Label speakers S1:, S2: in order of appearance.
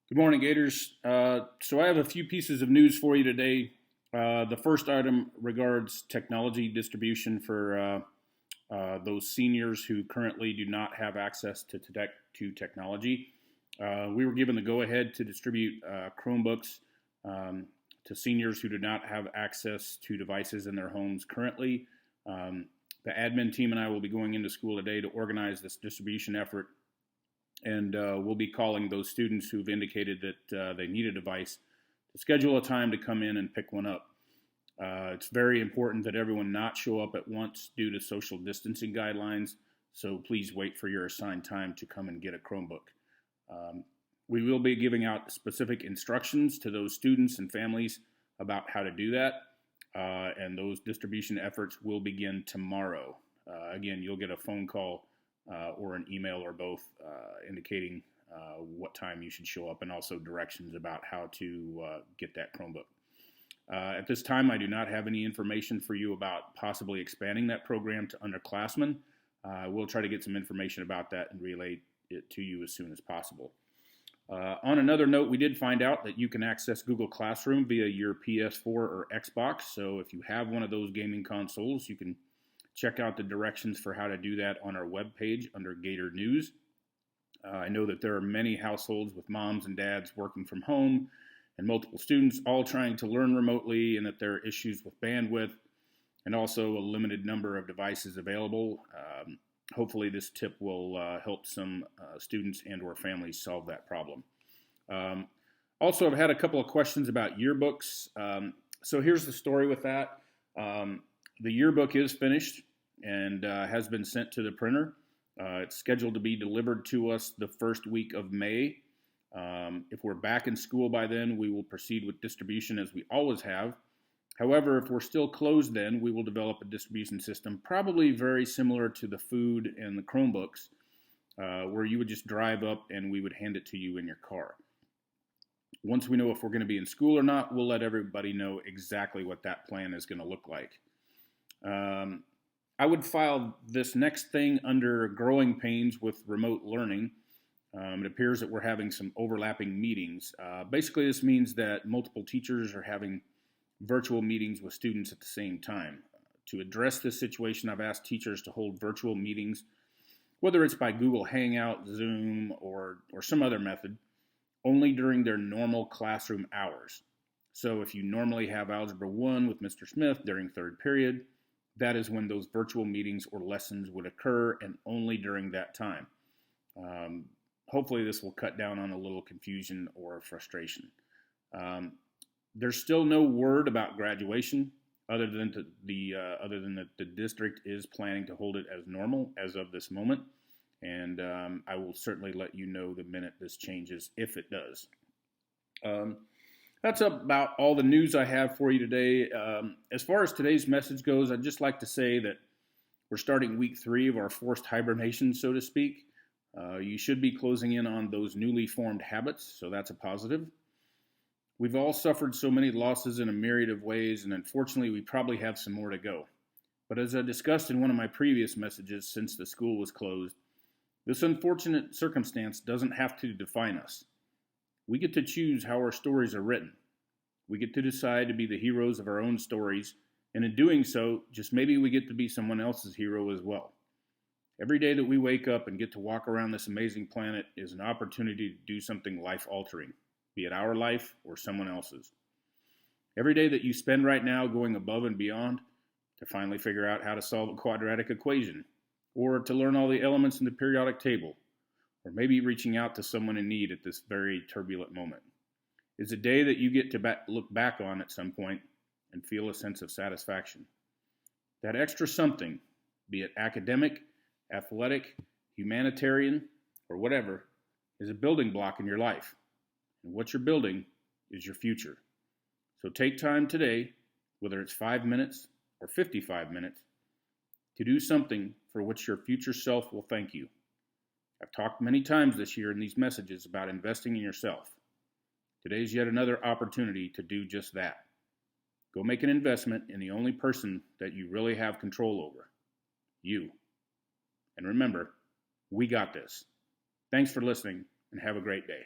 S1: Good morning, Gators. So I have a few pieces of news for you today. The first item regards technology distribution for those seniors who currently do not have access to technology. We were given the go-ahead to distribute Chromebooks to seniors who do not have access to devices in their homes currently. The admin team and I will be going into school today to organize this distribution effort, and we'll be calling those students who've indicated that they need a device to schedule a time to come in and pick one up. It's very important that everyone not show up at once due to social distancing guidelines, so please wait for your assigned time to come and get a Chromebook. We will be giving out specific instructions to those students and families about how to do that, and those distribution efforts will begin tomorrow. Again, you'll get a phone call or an email or both indicating what time you should show up, and also directions about how to get that Chromebook. At this time, I do not have any information for you about possibly expanding that program to underclassmen. We'll try to get some information about that and relay it to you as soon as possible. On another note, we did find out that you can access Google Classroom via your PS4 or Xbox. So if you have one of those gaming consoles, you can check out the directions for how to do that on our webpage under Gator News. I know that there are many households with moms and dads working from home and multiple students all trying to learn remotely, and that there are issues with bandwidth and also a limited number of devices available. Hopefully this tip will help some students and or families solve that problem. Also, I've had a couple of questions about yearbooks. So here's the story with that. The yearbook is finished and has been sent to the printer. It's scheduled to be delivered to us the first week of May. If we're back in school by then, we will proceed with distribution as we always have. However, if we're still closed then, we will develop a distribution system probably very similar to the food and the Chromebooks, where you would just drive up and we would hand it to you in your car. Once we know if we're going to be in school or not, we'll let everybody know exactly what that plan is going to look like. I would file this next thing under growing pains with remote learning. It appears that we're having some overlapping meetings. Basically, this means that multiple teachers are having virtual meetings with students at the same time. To address this situation, I've asked teachers to hold virtual meetings, whether it's by Google Hangout, Zoom, or some other method, only during their normal classroom hours. So if you normally have Algebra 1 with Mr. Smith during third period, that is when those virtual meetings or lessons would occur, and only during that time. Hopefully this will cut down on a little confusion or frustration. There's still no word about graduation, other than that the district is planning to hold it as normal as of this moment, and I will certainly let you know the minute this changes, if it does. That's about all the news I have for you today. As far as today's message goes, I'd just like to say that we're starting week 3 of our forced hibernation, so to speak. You should be closing in on those newly formed habits, so that's a positive. We've all suffered so many losses in a myriad of ways, and unfortunately we probably have some more to go. But as I discussed in one of my previous messages since the school was closed, this unfortunate circumstance doesn't have to define us. We get to choose how our stories are written. We get to decide to be the heroes of our own stories, and in doing so, just maybe we get to be someone else's hero as well. Every day that we wake up and get to walk around this amazing planet is an opportunity to do something life-altering, be it our life or someone else's. Every day that you spend right now going above and beyond to finally figure out how to solve a quadratic equation, or to learn all the elements in the periodic table, or maybe reaching out to someone in need at this very turbulent moment, is a day that you get to look back on at some point and feel a sense of satisfaction. That extra something, be it academic, athletic, humanitarian, or whatever, is a building block in your life. And what you're building is your future. So take time today, whether it's 5 minutes or 55 minutes, to do something for which your future self will thank you. I've talked many times this year in these messages about investing in yourself. Today's yet another opportunity to do just that. Go make an investment in the only person that you really have control over, you. And remember, we got this. Thanks for listening, and have a great day.